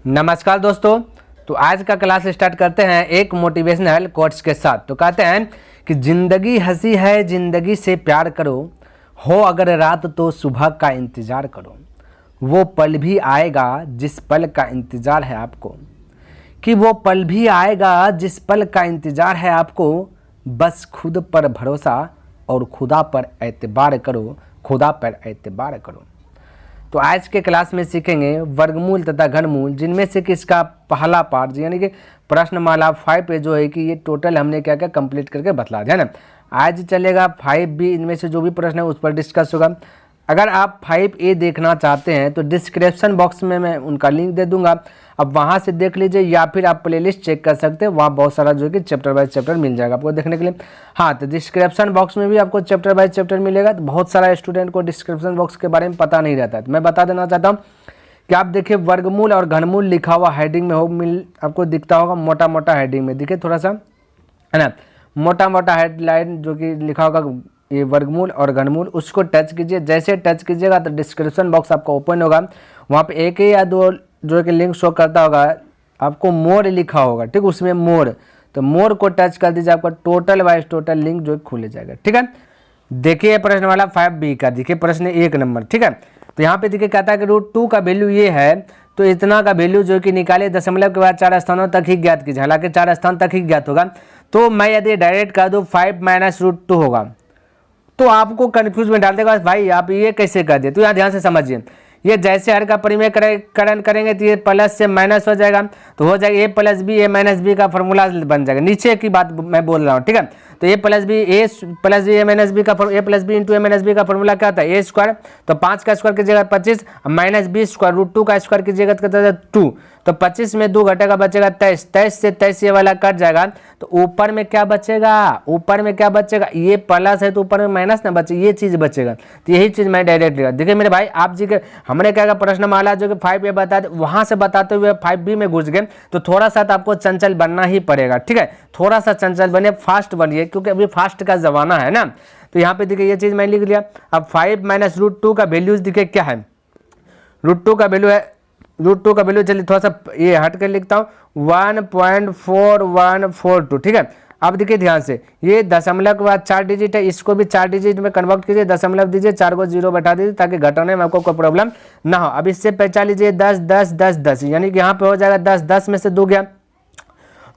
नमस्कार दोस्तों। तो आज का क्लास स्टार्ट करते हैं एक मोटिवेशनल कोट्स के साथ। तो कहते हैं कि जिंदगी हंसी है, जिंदगी से प्यार करो, हो अगर रात तो सुबह का इंतज़ार करो। वो पल भी आएगा जिस पल का इंतज़ार है आपको, कि वो पल भी आएगा जिस पल का इंतज़ार है आपको। बस खुद पर भरोसा और खुदा पर एतबार करो, खुदा पर एतबार करो। तो आज के क्लास में सीखेंगे वर्गमूल तथा घनमूल, जिनमें से कि इसका पहला पार्ट यानी कि प्रश्नमाला 5 पे जो है कि ये टोटल हमने क्या क्या कंप्लीट करके बतला दिया ना। आज चलेगा 5B, इनमें से जो भी प्रश्न है उस पर डिस्कस होगा। अगर आप 5A देखना चाहते हैं तो डिस्क्रिप्शन बॉक्स में मैं उनका लिंक दे दूंगा, अब वहाँ से देख लीजिए, या फिर आप प्लेलिस्ट चेक कर सकते हैं, वहाँ बहुत सारा जो है कि चैप्टर वाइज चैप्टर मिल जाएगा आपको देखने के लिए। हाँ, तो डिस्क्रिप्शन बॉक्स में भी आपको चैप्टर वाइज चैप्टर मिलेगा। तो बहुत सारा स्टूडेंट को डिस्क्रिप्शन बॉक्स के बारे में पता नहीं रहता है, तो मैं बता देना चाहता हूँ कि आप देखिए वर्गमूल और घनमूल लिखा हुआ हेडिंग में आपको दिखता होगा, मोटा मोटा हेडिंग में दिखे थोड़ा सा, है ना, मोटा मोटा हेडलाइन जो कि लिखा होगा ये वर्गमूल और घनमूल, उसको टच कीजिए। जैसे टच कीजिएगा तो डिस्क्रिप्शन बॉक्स आपका ओपन होगा, वहाँ पे एक या दो जो कि लिंक शो करता होगा, आपको मोर लिखा होगा, ठीक, उसमें मोर, तो मोर को टच कर दीजिए, आपका टोटल वाइज टोटल लिंक जो खुल जाएगा। ठीक है, देखिए प्रश्न वाला 5B का, देखिए प्रश्न 1 नंबर। ठीक है, तो यहाँ पे देखिए कहता है कि √2 का वैल्यू ये है, तो इतना का वैल्यू जो कि निकाले दशमलव के बाद 4 स्थानों तक ही ज्ञात कीजिए, हालांकि 4 स्थान तक ही ज्ञात होगा। तो मैं यदि डायरेक्ट कर दूँ 5 - √2 होगा, तो आपको कंफ्यूज में डाल देगा, भाई आप ये कैसे कर दिए। तो यहाँ ध्यान से समझिए, ये जैसे हर का परिमेयकरण करेंगे तो ये प्लस से माइनस हो जाएगा, तो हो जाएगा A + B, A - B का फॉर्मूला बन जाएगा। नीचे की बात मैं बोल रहा हूँ, ठीक है। तो A + B, A + B, A - B का A + B × A - B का फॉर्मूला क्या होता है, A², तो 5 का स्क्वायर कीजिएगा 25, -B² √2 का स्क्वायर कीजिएगा तो 2, तो 25 में 2 घटेगा बचेगा 23, 23 से 23 ये वाला कट जाएगा, तो ऊपर में क्या बचेगा, ऊपर में क्या बचेगा, ये प्लस है तो ऊपर में माइनस ना बचे, ये चीज़ बचेगा। तो यही चीज़ मैं डायरेक्ट लिखा। देखिए मेरे भाई, आप जी के हमने क्या कहा, प्रश्नमाला जो कि 5A बता दे, वहाँ से बताते हुए 5B में घुस गए, तो थोड़ा सा आपको चंचल बनना ही पड़ेगा। ठीक है, थोड़ा सा चंचल बनिए, फास्ट बनिए, क्योंकि अभी फास्ट का ज़माना है ना। तो यहाँ पे देखिए ये चीज़ मैं लिख लिया। अब 5 - √2 का वैल्यूज देखिए क्या है, √2 का वैल्यू है, √2 का वैल्यू चलिए थोड़ा सा ये हट कर लिखता हूँ, 1.4142। ठीक है, अब देखिए ध्यान से, ये दशमलव के बाद 4 डिजिट है, इसको भी 4 डिजिट में कन्वर्ट कीजिए, दशमलव दीजिए, 4 को 0 बैठा दीजिए ताकि घटाने में आपको कोई प्रॉब्लम ना हो। अब इससे पहचान लीजिए 10 10 10 10, यानी कि यहाँ पे हो जाएगा 10, 10 में से 2 गया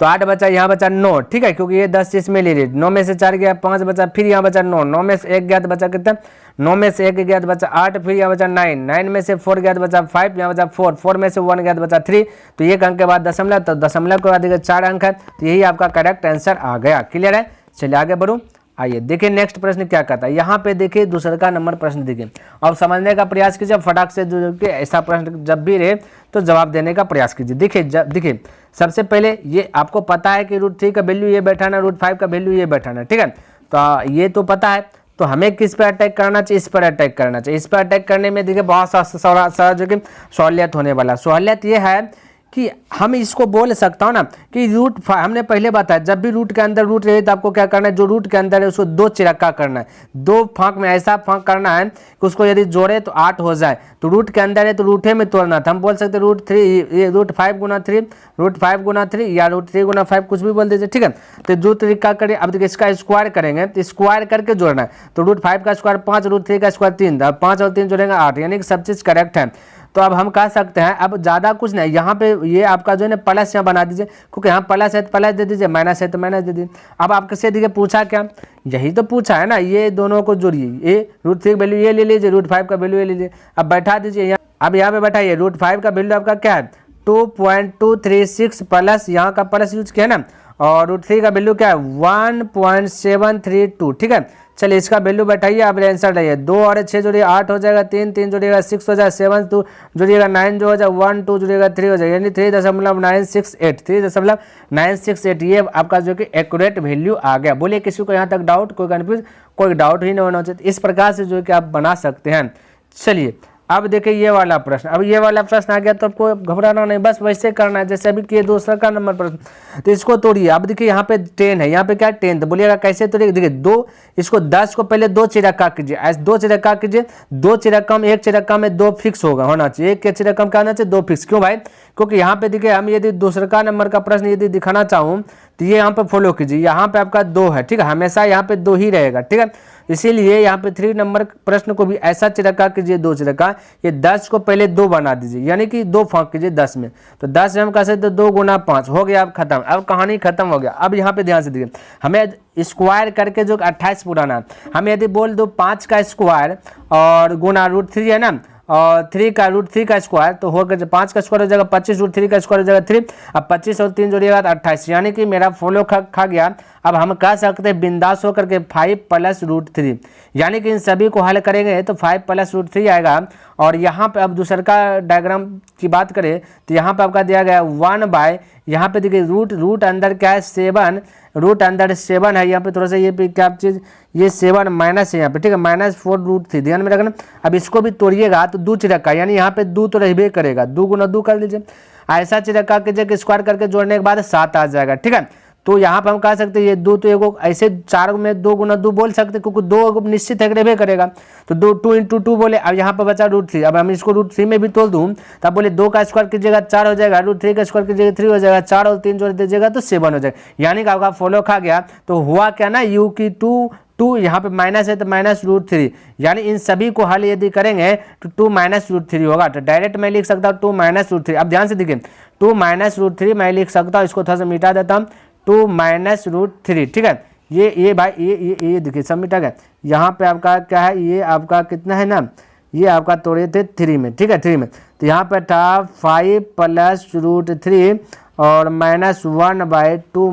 तो 8 बचा, यहाँ बचा 9। ठीक है, क्योंकि ये 10 इसमें ले लीजिए, 9 में से 4 गया 5 बचा, फिर यहाँ बचा 9, 9 में से 1 गया तो बचा कितना, 9 में से 1 गया तो बचा 8, फिर यहाँ बचा 9, 9 में से 4 गया तो बचा 5, यहाँ बचा 4, 4 में से 1 गया तो बचा 3, तो एक अंक के बाद दशमलव, तो दशमलव के बाद देखिए 4 अंक है, तो यही आपका करेक्ट आंसर आ गया। क्लियर है, चलिए आगे बढ़ूँ। आइए देखिए नेक्स्ट प्रश्न क्या कहता है। यहाँ पे देखिए दूसरा का नंबर प्रश्न देखिए, अब समझने का प्रयास कीजिए, फटाक से जो कि ऐसा प्रश्न जब भी रहे तो जवाब देने का प्रयास कीजिए। देखिए सबसे पहले ये आपको पता है कि √3 का वैल्यू ये बैठाना, √5 का वैल्यू ये बैठाना। ठीक है, तो ये तो पता है, तो हमें किस पर अटैक करना चाहिए, इस पर अटैक करना चाहिए। इस पर अटैक करने में देखिए बहुत सारा जो कि सहूलियत होने वाला। सहूलियत ये है कि हम इसको बोल सकता हूँ ना कि हमने पहले बताया, जब भी रूट के अंदर रूट रहे तो आपको क्या करना है, जो रूट के अंदर है उसको 2 चिरक्का करना है, 2 फाँक में ऐसा फाँक करना है कि उसको यदि जोड़े तो 8 हो जाए। तो रूट के अंदर है तो रूठे में तोड़ना था, हम बोल सकते √3, ये √5 × 3, √5 × 3 या √3 × 5 कुछ भी बोल दीजिए। ठीक है, तो जो तरीका करें, अब देखिए इसका स्क्वायर करेंगे तो स्क्वायर करके जोड़ना है, तो √5 का स्क्वायर 5, √3 का स्क्वायर 3, 5 और 3 जोड़ेंगे 8, यानी कि सब चीज़ करेक्ट है। तो अब हम कह सकते हैं, अब ज़्यादा कुछ नहीं, यहाँ पे ये आपका जो है ना प्लस यहाँ बना दीजिए, क्योंकि यहाँ प्लस है तो प्लस दे दीजिए, माइनस है तो माइनस दे दीजिए। अब आपके से देखिए पूछा क्या, यही तो पूछा है ना, ये दोनों को जोड़िए, ये √3 का वैल्यू ये ले लीजिए, √5 का वैल्यू ये ले लीजिए, अब बैठा दीजिए यहाँ। अब यहाँ पे बैठाइए, √5 का वैल्यू आपका क्या है 2.236 प्लस यहाँ का प्लस यूज किया ना, और √3 का वैल्यू क्या है 1.732। ठीक है, चलिए इसका वैल्यू बैठाइए, आप आंसर लाइए, 2 और 6 जोड़िए 8 हो जाएगा, 3 3 जोड़िएगा 6 हो जाएगा, 7 2 जोड़िएगा 9 जो हो जाएगा, 1 2 जोड़िएगा 3 हो जाएगा, यानी 3.968, 3.968 ये आपका जो कि एक्यूरेट वैल्यू आ गया। बोलिए किसी को यहाँ तक डाउट, कोई कन्फ्यूज, कोई डाउट ही नहीं होना चाहिए। इस प्रकार से जो कि आप बना सकते हैं। चलिए अब देखिए ये वाला प्रश्न, अब ये वाला प्रश्न आ गया तो आपको घबराना नहीं, बस वैसे करना है जैसे अभी किए दूसरा का नंबर प्रश्न। तो इसको तोड़िए। अब देखिए यहाँ पे 10 है, यहाँ पे क्या 10, तो बोलिएगा कैसे तोड़िए। देखिए दो, इसको 10 को पहले 2 चिरक्का कीजिए, ऐसे 2 चिरक्का कीजिए, 2 चिरक्का में 1 चिरक्का में 2 फिक्स होना चाहिए, एक चिरक्का क्या होना चाहिए 2 फिक्स। क्यों भाई? क्योंकि यहाँ पे देखिए हम यदि दूसरा का नंबर का प्रश्न यदि दिखाना चाहूँ तो ये यहाँ पे फॉलो कीजिए, यहाँ पे आपका 2 है, ठीक है, हमेशा यहाँ पे 2 ही रहेगा, ठीक है। इसीलिए यहाँ पे 3 नंबर प्रश्न को भी ऐसा चिरक्का कीजिए, 2 चिरक्का, ये 10 को पहले 2 बना दीजिए, यानी कि 2 फाँक कीजिए 10 में, तो 10 में हम कह सकते 2 गुना 5 हो गया, अब खत्म, अब कहानी खत्म हो गया। अब यहाँ पे ध्यान से देखिए, हमें स्क्वायर करके जो 28 पुराना, हम यदि बोल दो 5 का स्क्वायर और गुना √3 है ना, और 3 का √3 का स्क्वायर, तो हो गया 5 का स्क्वायर हो जाएगा 25, √3 का स्क्वायर हो जाएगा 3, अब 25 और 3 जोड़िएगा तो 28, यानी कि मेरा फॉलो खा गया। अब हम कह सकते हैं बिंदास होकर के 5 + √3, यानी कि इन सभी को हल करेंगे तो 5 + √3 आएगा। और यहाँ पे अब दूसरा का डायग्राम की बात करें तो यहाँ पे आपका दिया गया 1/, यहाँ पे देखिए रूट अंदर क्या है 7, रूट अंदर 7 है, यहाँ पे थोड़ा सा ये पे क्या चीज़, ये 7 माइनस है यहाँ पे, ठीक है, -4√3, ध्यान में रखना। अब इसको भी तोड़िएगा तो 2 चिरक्का, यानी यहाँ पे 2 तो रहबे करेगा, 2 गुना 2 कर लीजिए, ऐसा चिरक्का कीजिए कि स्क्वायर करके जोड़ने के बाद 7 आ जाएगा, ठीक है। तो यहाँ पर हम कह सकते हैं ये 2 तो एगो ऐसे 4 में 2 गुना 2 बोल सकते, क्योंकि 2 निश्चित है रहबे करेगा, तो 2 × 2 बोले। अब यहाँ पर बचा √3, अब हम इसको √3 में भी तोड़ दूँ तब बोले 2 का स्क्वायर कीजिएगा 4 हो जाएगा, √3 का स्क्वायर कीजिएगा 3 हो जाएगा, 4 और 3 जोड़ दीजिएगा तो 7 हो जाएगा, यानी कि आपका फॉलो खा गया। तो हुआ क्या ना, यू की 2 यहाँ पे माइनस है तो -√3, यानी इन सभी को हल यदि करेंगे तो 2 - √3 होगा, तो डायरेक्ट मैं लिख सकता हूँ 2 - √3। अब ध्यान से देखिए 2 - √3 मैं लिख सकता हूँ, इसको थोड़ा सा मिटा देता हूँ, 2 - √3, ठीक है। ये भाई ये देखिए सब मिटा गया। यहाँ पे आपका क्या है, ये आपका कितना है ना, ये आपका तोड़े थे 3 में, ठीक है, 3 में, तो यहाँ पे था 5 + √3 और -1/2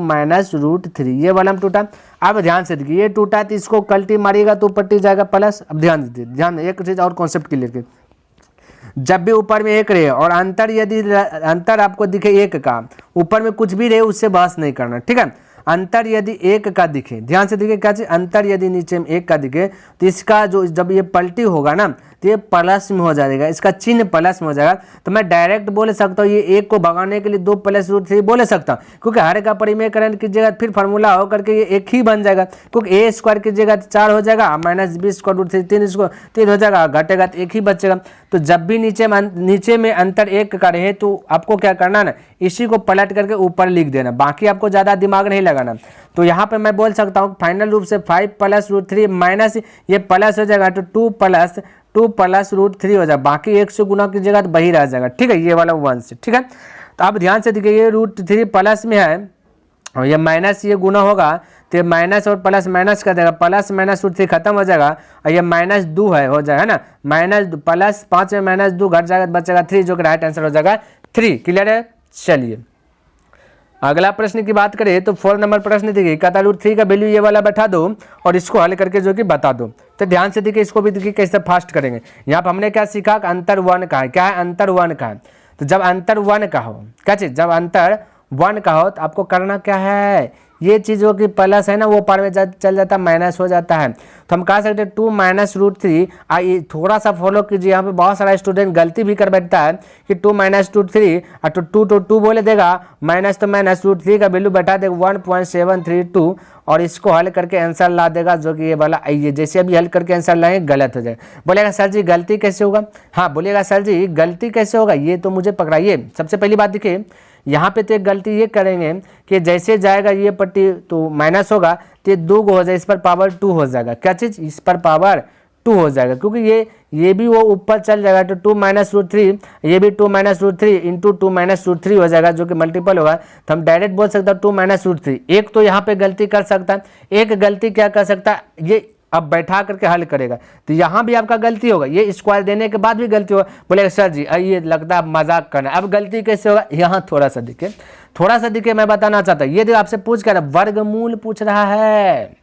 - √3, ये वाला हम टूटा। अब ध्यान से देखिए ये टूटा तो इसको कल्टी मारिएगा तो ऊपर जाएगा प्लस। अब ध्यान दीजिए, ध्यान एक चीज़ और कॉन्सेप्ट क्लियर कीजिए, जब भी ऊपर में 1 रहे और अंतर यदि अंतर आपको दिखे 1 का, ऊपर में कुछ भी रहे उससे बहस नहीं करना, ठीक है। अंतर यदि 1 का दिखे, ध्यान से देखिए क्या चीज़, अंतर यदि नीचे में 1 का दिखे तो इसका जो जब ये पलटी होगा ना तो ये प्लस में हो जाएगा, इसका चिन्ह प्लस में हो जाएगा। तो मैं डायरेक्ट बोल सकता हूँ ये 1 को भगाने के लिए 2 + √3 बोल सकता हूँ, क्योंकि हर का परिमेयकरण कीजिएगा फिर फार्मूला हो करके ये 1 ही बन जाएगा, क्योंकि a स्क्वायर कीजिएगा तो 4 हो जाएगा, -20 ² √3 3 इसको 3 हो जाएगा, घटेगा तो 1 ही बचेगा। तो जब भी नीचे में अंतर 1 का रहे तो आपको क्या करना ना, इसी को पलट करके ऊपर लिख देना, बाकी आपको ज़्यादा दिमाग नहीं लगाना। तो यहाँ पे मैं बोल सकता हूँ फाइनल रूप से 5 + √3 माइनस ये प्लस हो जाएगा तो 2 + √3 हो जाएगा, बाकी 1 से गुना कीजिएगा तो वही रह जाएगा, ठीक है, ये वाला 1 से, ठीक है। तो अब ध्यान से देखिए ये √3 प्लस में है और ये माइनस ये गुना होगा तो ये माइनस और प्लस माइनस कर देगा, प्लस -√3 खत्म हो जाएगा और ये -2 है हो जाएगा ना, प्लस 5 में -2 घट जाएगा बचेगा 3, जो कि राइट आंसर हो जाएगा 3। क्लियर है? चलिए अगला प्रश्न की बात करें तो 4 नंबर प्रश्न देखिए, कहता √3 का वैल्यू ये वाला बैठा दो और इसको हल करके जो कि बता दो। तो ध्यान से देखिए इसको भी देखिए कैसे फास्ट करेंगे। यहाँ पर हमने क्या सीखा कि अंतर 1 का है, क्या है अंतर 1 का है। तो जब अंतर 1 का हो, क्या चीज़, जब अंतर 1 का हो तो आपको करना क्या है, ये चीज़ जो कि प्लस है ना वो पार में चल जाता है, माइनस हो जाता है। तो हम कह सकते हैं 2 - √3। आइए थोड़ा सा फॉलो कीजिए, यहाँ पे बहुत सारा स्टूडेंट गलती भी कर बैठता है कि 2 - √3 और तो 2 बोले देगा, माइनस तो -√3 का वैल्यू बैठा देगा 1.732 और इसको हल करके आंसर ला देगा, जो कि ये वाला आइए जैसे अभी हल करके आंसर लाएंगे गलत हो जाएगा। बोलेगा सर जी गलती कैसे होगा, हाँ बोलेगा सर जी गलती कैसे होगा, ये तो मुझे पकड़ाइए। सबसे पहली बात देखिए यहाँ पे तो एक गलती ये करेंगे कि जैसे जाएगा ये पट्टी तो माइनस होगा तो ये 2 हो जाए, इस पर पावर 2 हो जाएगा, क्या चीज़, इस पर पावर 2 हो जाएगा, क्योंकि ये भी वो ऊपर चल जाएगा तो 2 - √3, ये भी 2 - √3 इंटू 2 - √3 हो जाएगा, जो कि मल्टीपल होगा। तो हम डायरेक्ट बोल सकते हैं 2 - √3। एक तो यहाँ पे गलती कर सकता है, एक गलती क्या कर सकता है, ये अब बैठा करके हल करेगा तो यहाँ भी आपका गलती होगा, ये स्क्वायर देने के बाद भी गलती होगा। बोलेगा सर जी ये लगता है मजाक करना, अब गलती कैसे होगा, यहाँ थोड़ा सा दिखे मैं बताना चाहता हूँ। ये देखो आपसे पूछ कर वर्गमूल पूछ रहा है,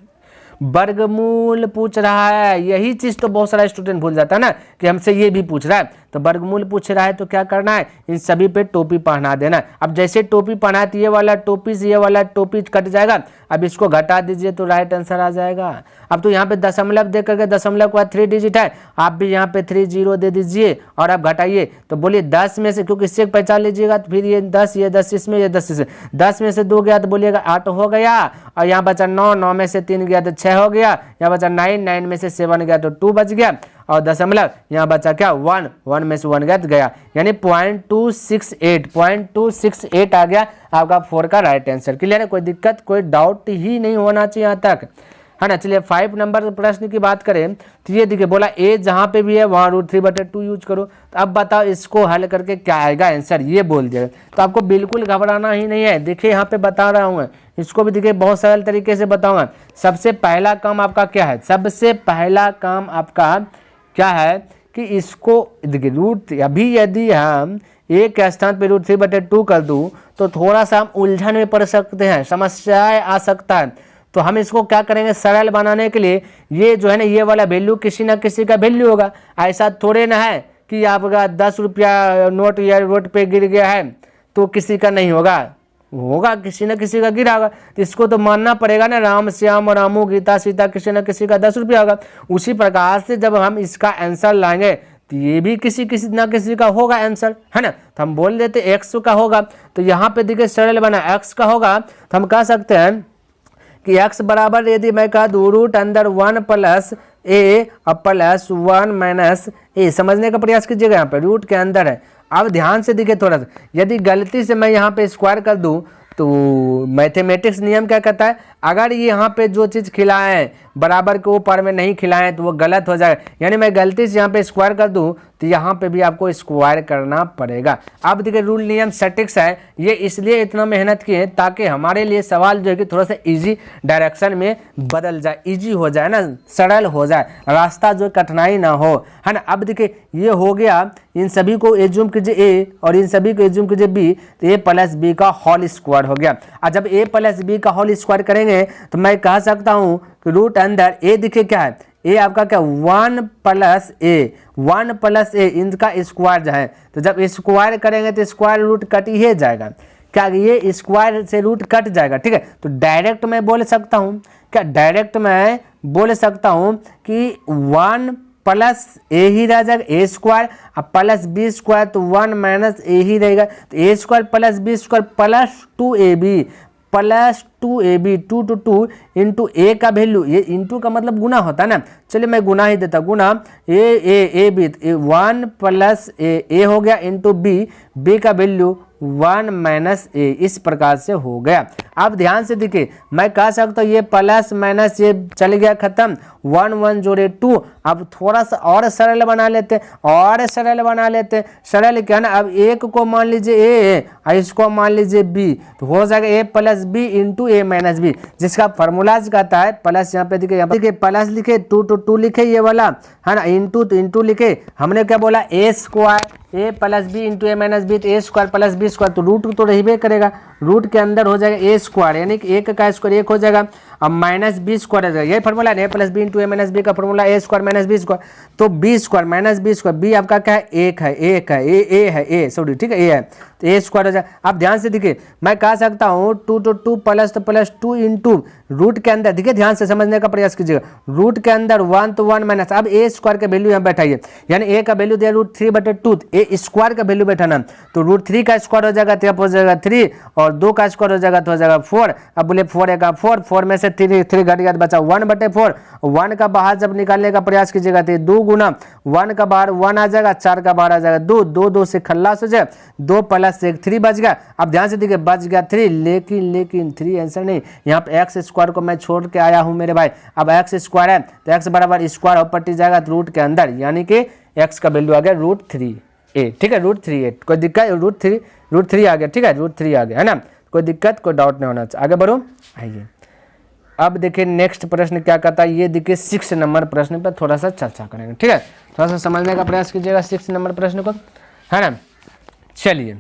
वर्गमूल पूछ रहा है, यही चीज़ तो बहुत सारा स्टूडेंट भूल जाता है ना कि हमसे ये भी पूछ रहा है। तो वर्गमूल पूछ रहा है तो क्या करना है, इन सभी पे टोपी पहना देना है। अब जैसे टोपी पहना तो ये वाला टोपी से ये वाला टोपी कट जाएगा, अब इसको घटा दीजिए तो राइट आंसर आ जाएगा। अब तो यहाँ पे दशमलव दे करके दशमलव के बाद 3 डिजिट है, आप भी यहाँ पे 3 0 दे दीजिए और आप घटाइए तो बोलिए 10 में से, क्योंकि इससे पहचान लीजिएगा तो फिर ये 10 इसमें ये 10 इसमें, 10 में से 2 गया तो बोलिएगा 8 हो गया, और यहाँ बचा 9, 9 में से 3 गया तो 6 हो गया, यहाँ बचा 9, 9 में से 7 गया तो 2 बच गया, और दशमलव यहाँ बचा क्या 1, 1 में से 1 गया, यानी 0.268 आ गया आपका 4 का राइट आंसर। क्लियर है, कोई दिक्कत कोई डाउट ही नहीं होना चाहिए यहाँ तक, है ना। चलिए 5 नंबर प्रश्न की बात करें तो ये देखिए बोला ए जहाँ पे भी है वहाँ √3/2 यूज करो। तो अब बताओ इसको हल करके क्या आएगा आंसर, ये बोल दिया। तो आपको बिल्कुल घबराना ही नहीं है, देखिए यहाँ पे बता रहा हूँ मैं, इसको भी देखिए बहुत सरल तरीके से बताऊंगा। सबसे पहला काम आपका क्या है, सबसे पहला काम आपका क्या है कि इसको देखिए रूट, अभी यदि हम एक के स्थान पे √3/2 कर दूं तो थोड़ा सा हम उलझन में पड़ सकते हैं, समस्याएं आ सकता है। तो हम इसको क्या करेंगे, सरल बनाने के लिए ये जो है ना ये वाला वैल्यू किसी ना किसी का वैल्यू होगा। ऐसा थोड़े ना है कि आपका 10 रुपया नोट या रोड पे गिर गया है तो किसी का नहीं होगा, होगा किसी न किसी का गिरा होगा। तो इसको तो मानना पड़ेगा ना, राम श्याम रामू गीता सीता किसी न किसी का 10 रुपया होगा। उसी प्रकार से जब हम इसका आंसर लाएंगे तो ये भी किसी ना किसी का होगा आंसर, है ना। तो हम बोल देते एक्स का होगा, तो यहाँ पे देखिए सरल बना एक्स का होगा तो हम कह सकते हैं कि x बराबर यदि मैं कह दूँ √1 + a +1 - a, समझने का प्रयास कीजिएगा, यहाँ पे रूट के अंदर है। अब ध्यान से देखिए थोड़ा सा, यदि गलती से मैं यहाँ पे स्क्वायर कर दूँ तो मैथमेटिक्स नियम क्या कहता है, अगर ये यहाँ पे जो चीज़ खिलाएं बराबर के ऊपर में नहीं खिलाएं तो वो गलत हो जाएगा। यानी मैं गलती से यहाँ पे स्क्वायर कर दूँ तो यहाँ पे भी आपको स्क्वायर करना पड़ेगा। अब देखिए रूल नियम स्टैटिक्स है, ये इसलिए इतना मेहनत किए ताकि हमारे लिए सवाल जो है कि थोड़ा सा इजी डायरेक्शन में बदल जाए, इजी हो जाए ना, सरल हो जाए, रास्ता जो कठिनाई ना हो, है ना। अब देखिए ये हो गया, इन सभी को एज्यूम कीजिए ए और इन सभी को एज्यूम कीजिए बी, तो ए + बी का होल स्क्वायर हो गया। और जब ए + बी का होल स्क्वायर करेंगे तो मैं कह सकता हूँ कि रूट अंदर ए देखिए क्या है, ए आपका क्या 1 + ए इनका स्क्वायर जो है, तो जब स्क्वायर करेंगे तो स्क्वायर रूट कट ही जाएगा, क्या ये स्क्वायर से रूट कट जाएगा, ठीक है। तो डायरेक्ट मैं बोल सकता हूँ, क्या डायरेक्ट मैं बोल सकता हूँ कि 1 + ए ही रह जाएगा, ए स्क्वायर + बी स्क्वायर, तो 1 - ए ही रहेगा, तो A square + B square +2ab +2ab 2 to 2 into A का वैल्यू, ये इंटू का मतलब गुना होता है ना, चलिए मैं गुना ही देता, गुना ए बी 1 + ए हो गया इंटू बी का वैल्यू 1 - ए, इस प्रकार से हो गया। अब ध्यान से देखिए मैं कह सकता हूँ ये प्लस माइनस ये चल गया खत्म, 1 1 जोड़े 2। अब थोड़ा सा और सरल बना लेते, और सरल बना लेते, सरल क्या ना, अब एक को मान लीजिए ए और इसको मान लीजिए बी, तो हो जाएगा ए + बी इंटू ए - बी, जिसका फॉर्मूला कहता है प्लस, यहाँ पे देखिए प्लस लिखे 2 to 2 लिखे ये वाला, है ना, इंटू तो इंटू लिखे, हमने क्या बोला ए square A + b into a - B, तो ए स्क्वायर + बी स्क्वायर, तो रूट तो रही करेगा, रूट के अंदर हो जाएगा ए स्क्वायर, यानी कि एक का स्क्वायर 1 हो जाएगा, अब -b स्क्वायर हो जाएगा, ये फॉर्मूला है a + b into a - b का formula a square - B square, तो b square -b square, b आपका क्या है 1 है, ए है ए सॉरी, ठीक है ए है, तो ए स्क्वायर हो जाएगा। अब ध्यान से देखिए मैं कह सकता हूँ 2 to 2 +2 इंटू रूट के अंदर, देखिए ध्यान से समझने का प्रयास कीजिएगा, रूट के अंदर 1 तो 1 माइनस, अब ए स्क्वायर का वैल्यू यहाँ बैठाइए, यानी ए का वैल्यू दिया √3/2, ए स्क्वायर का वैल्यू बैठाना, तो √3 का स्क्वायर हो जाएगा तो हो जाएगा 3, और 2 का स्क्वायर हो जाएगा तो हो जाएगा 4। अब बोले 4 1 4 में से 3 घट गया तो बचा 1/4, 1 का बाहर जब निकालने का प्रयास कीजिएगा तो 2 गुना 1 का बाहर 1 आ जाएगा, 4 का बाहर आ जाएगा 2, 2 से खल्लास हो जाए, 2 + 1 3 बच गया। अब ध्यान से देखिए बच गया 3, लेकिन 3 आंसर नहीं, यहाँ पे एक्स स्क्वायर को मैं छोड़ के आया हूँ मेरे भाई। अब एक्स स्क्वायर है तो एक्स बराबर स्क्वायर और पट्टी जाएगा रूट के अंदर, यानी कि एक्स का वैल्यू आ गया √3a, ठीक है, √3a, कोई दिक्कत, √3 आ गया, ठीक है, √3 आ गया, है ना, कोई दिक्कत कोई डाउट नहीं होना चाहिए। आगे बढ़ो, आइए अब देखिए नेक्स्ट प्रश्न क्या कहता है, ये देखिए 6 नंबर प्रश्न पर थोड़ा सा चर्चा करेंगे, ठीक है, थोड़ा सा समझने का प्रयास कीजिएगा 6 नंबर प्रश्न को, है ना। चलिए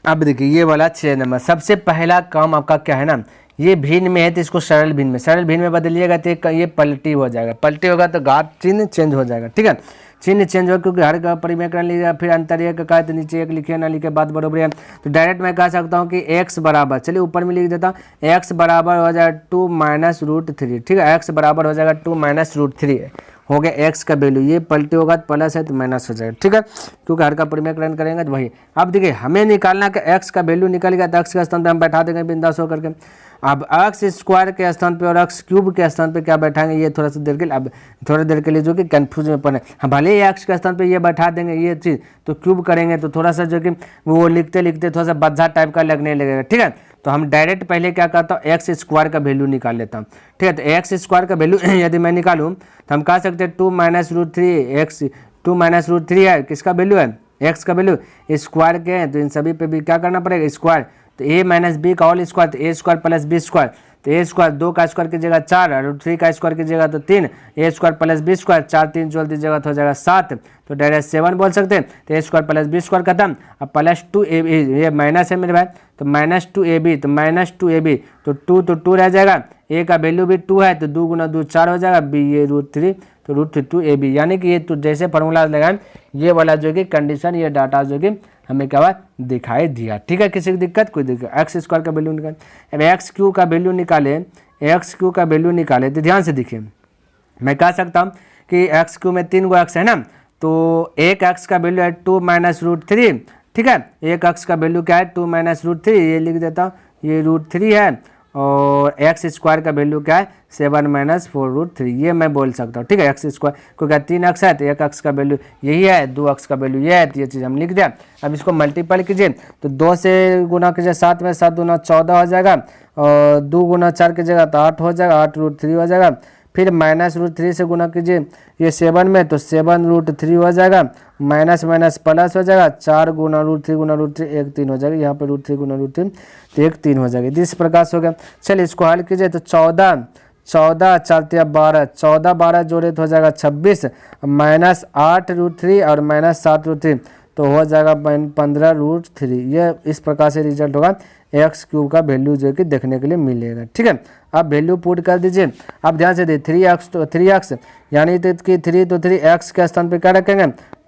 अब देखिए ये वाला 6 नंबर, सबसे पहला काम आपका क्या है ना, ये भिन्न में है तो इसको सरल भिन्न में बदलिएगा तो ये पलटी हो जाएगा, पलटी होगा तो घात चिन्ह चेंज हो जाएगा, ठीक है। चिन्ह चेंज हो क्योंकि हर का परिमेयकरण लिखा फिर अंतर एक का है तो नीचे एक लिखे ना लिखे बात बराबर है। तो डायरेक्ट मैं कह सकता हूँ कि x बराबर, चलिए ऊपर में लिख देता हूँ, x बराबर हो जाएगा 2 माइनस रूट 3, ठीक है, x बराबर हो जाएगा 2 माइनस रूट 3 हो गया x का वैल्यू, ये पलटी होगा तो प्लस है तो माइनस हो जाएगा, ठीक है, क्योंकि हर का परिमेयकरण करेंगे तो वही। अब देखिए हमें निकालना कि x का वैल्यू निकल गया तो x के स्थान पे हम बैठा देंगे बिंदास होकर के। अब x स्क्वायर के स्थान पे और x क्यूब के स्थान पे क्या बैठाएंगे, ये थोड़ा सा देर के लिए, अब थोड़ा देर के लिए जो कि कंफ्यूज में पड़े, हम भले ही x के स्थान पे ये बैठा देंगे ये चीज़, तो क्यूब करेंगे तो थोड़ा सा जो कि वो लिखते लिखते थोड़ा सा बज्झा टाइप का लगने लगेगा, ठीक है। तो हम डायरेक्ट पहले क्या करता हूँ, एक्स स्क्वायर का वैल्यू निकाल लेता हूँ, ठीक है। तो एक्स स्क्वायर का वैल्यू यदि मैं निकालूँ तो हम कह सकते हैं 2 minus root 3 x, 2 minus root 3 है किसका वैल्यू है, एक्स का वैल्यू, स्क्वायर के हैं तो इन सभी पे भी क्या करना पड़ेगा स्क्वायर, तो a माइनस बी का होल स्क्वायर, तो A square plus B square, तो ए स्क्वायर 2 का स्क्वायर की जगह 4 और 3 का स्क्वायर की जगह तो 3, ए स्क्वायर प्लस बी स्क्वायर 4 3 12 की जगह तो हो जाएगा 7, तो डायरेक्ट 7 बोल सकते हैं। तो A square plus B square खत्म, अब प्लस 2ab, ये माइनस है मेरे भाई, तो माइनस 2ab, तो माइनस 2ab, तो 2 तो 2 रह जाएगा, a का वैल्यू भी 2 है तो 2 गुना 2 4 हो जाएगा, b ये रूट 3 तो रूट 2ab, यानी कि ये तो जैसे फॉर्मूला लगाएं ये वाला जो कि कंडीशन, ये डाटा जो कि हमें क्या हुआ दिखाई दिया, ठीक है। किसी की दिक्कत, कोई दिक्कत, एक्स स्क्वायर का वैल्यू निकाले, अब एक्स क्यू का वैल्यू निकाले, एक्स क्यू का वैल्यू निकाले तो ध्यान से देखिए, मैं कह सकता हूँ कि एक्स क्यू में 3 गो एक्स है ना, तो एक एक्स का वैल्यू है 2 माइनस रूट 3, ठीक है, एक एक्स का वैल्यू क्या है 2 माइनस रूट 3, ये लिख देता हूँ, ये रूट 3 है, और एक्स स्क्वायर का वैल्यू क्या है 7 माइनस 4 रूट 3, ये मैं बोल सकता हूँ, ठीक है। एक्स स्क्वायर क्योंकि 3 एक्स है तो एक एक्स का वैल्यू यही है, 2 एक्स का वैल्यू ये है, तो ये चीज़ हम लिख दिया। अब इसको मल्टीपल कीजिए तो 2 से गुना कीजिए 7 में, 7 गुना 14 हो जाएगा, और 2 गुना 4 की जगह तो 8 हो जाएगा, 8 रूट 3 हो जाएगा, फिर माइनस रूट 3 से गुना कीजिए ये 7 में तो 7 रूट 3 हो जाएगा, माइनस माइनस प्लस हो जाएगा, 4 गुना रूट 3 1 3 हो जाएगा, यहाँ पे रूट 3 गुना रूट 3 तो 1 3 हो जाएगी, इस प्रकार से हो गया। चलिए इसको हल कीजिए तो 14 4 12, 14 12 जोड़े तो हो जाएगा 26, माइनस 8 रूट 3 और माइनस 7 रूट 3 तो हो जाएगा 15 रूट 3, ये इस प्रकार से रिजल्ट होगा, एक्स क्यूब का वैल्यू जो कि देखने के लिए मिलेगा, ठीक है। आप वैल्यू पुट कर दीजिए, आप ध्यान से देखिए 3x तो 3x यानी कि 3 तो 3 एक्स के स्थान पे क्या रखेंगे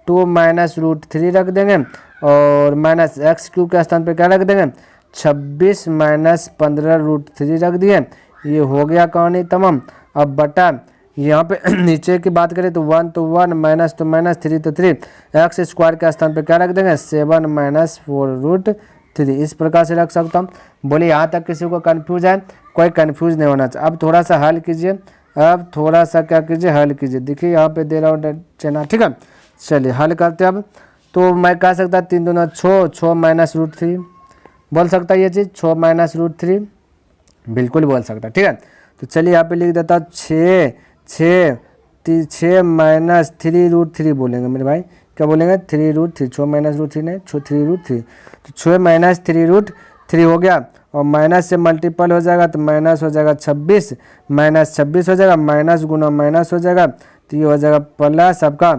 2 माइनस रूट 3 रख देंगे, और माइनस एक्स क्यूब के स्थान पे क्या रख देंगे 26 माइनस 15 रूट 3 रख दिए, ये हो गया कहानी तमाम। अब बटा यहाँ पे नीचे की बात करें तो 1 तो 1 माइनस तो माइनस 3 तो 3, एक्स स्क्वायर के स्थान पे क्या रख देंगे 7 माइनस 4 रूट 3, इस प्रकार से रख सकता हूँ। बोले यहाँ तक किसी को कन्फ्यूज है, कोई कन्फ्यूज नहीं होना चाहिए। अब थोड़ा सा हल कीजिए, अब थोड़ा सा क्या कीजिए हल कीजिए, देखिए यहाँ पे दे रहा हूँ चना, ठीक है। चलिए हल करते हैं। अब तो मैं कह सकता 3 दूना 6, 6 माइनस रूट 3 बोल सकता ये चीज़, 6 माइनस रूट 3 बिल्कुल बोल सकता, ठीक है। तो चलिए यहाँ पे लिख देता 6 माइनस 3 रूट 3 बोलेंगे मेरे भाई, क्या बोलेंगे 3 रूट 3, 6 माइनस रूट 3 नहीं 3 रूट 3, तो 6 माइनस 3 रूट 3 हो गया, और माइनस से मल्टीपल हो जाएगा तो माइनस हो जाएगा 26, माइनस 26 हो जाएगा, माइनस गुना माइनस हो जाएगा तो ये हो जाएगा प्लस, आपका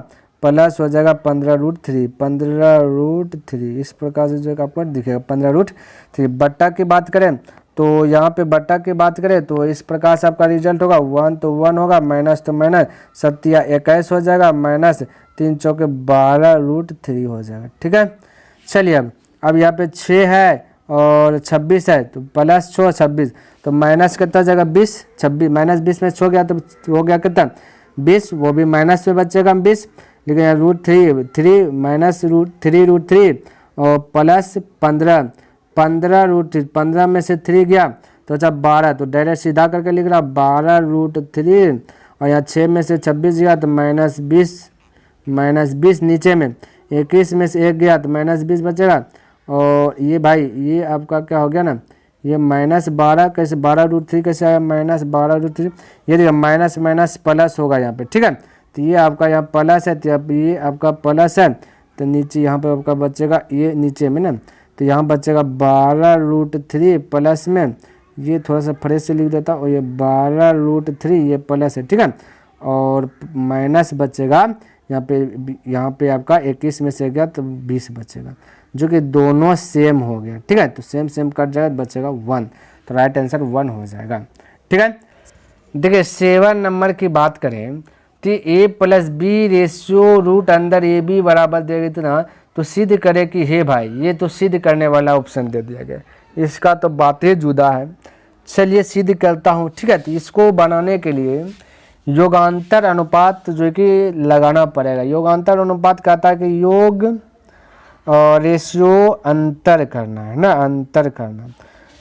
प्लस हो जाएगा 15 रूट 3, 15 रूट 3, इस प्रकार से जो है आपको दिखेगा 15 रूट 3। बट्टा की बात करें तो यहाँ पे बट्टा की बात करें तो इस प्रकार से आपका रिजल्ट होगा 1 तो 1 होगा, माइनस तो माइनस, 7 या 21 हो जाएगा, माइनस 3 चौके 12 रूट 3 हो जाएगा, ठीक है। चलिए अब यहाँ पे 6 है और 26 है तो प्लस 6 26, तो माइनस कितना हो जाएगा 20, 26 माइनस 20 में 6 गया तो हो गया कितना 20, वो भी माइनस में बचेगा 20, लेकिन यहाँ रूट 3 माइनस रूट 3 रूट 3 और प्लस 15 रूट 3, 15 में से 3 गया तो अच्छा 12, तो डायरेक्ट सीधा करके लिख रहा 12 रूट 3, और यहाँ 6 में से 26 गया तो माइनस 20 नीचे में 21 में से 1 गया तो माइनस 20 बचेगा, और ये भाई ये आपका क्या हो गया ना, ये माइनस 12 कैसे 12 रूट 3 कैसे आया माइनस 12 रूट 3, ये देखिए माइनस माइनस प्लस होगा यहाँ पे, ठीक है। तो ये आपका यहाँ प्लस है, तो ये आपका प्लस है, तो नीचे यहाँ पे आपका बचेगा ये नीचे में ना, तो यहाँ बचेगा 12 रूट 3 प्लस में, ये थोड़ा सा फ्रेश से लिख देता हूँ, ये 12 रूट 3 ये प्लस है, ठीक है, और माइनस बचेगा यहाँ पे आपका 21 में से गया तो 20 बचेगा, जो कि दोनों सेम हो गया, ठीक है। तो सेम कट जाएगा, बचेगा 1, तो राइट आंसर 1 हो जाएगा, ठीक है। देखिए 7 नंबर की बात करें ए प्लस बी रेशियो रूट अंदर ए बी बराबर देगा इतना, तो सिद्ध करे कि हे भाई ये तो सिद्ध करने वाला ऑप्शन दे दिया गया, इसका तो बात ही जुदा है। चलिए सिद्ध करता हूँ, ठीक है। तो इसको बनाने के लिए योगांतर अनुपात जो कि लगाना पड़ेगा। योगांतर अनुपात कहता है कि योग और रेशियो अंतर करना है ना, अंतर करना।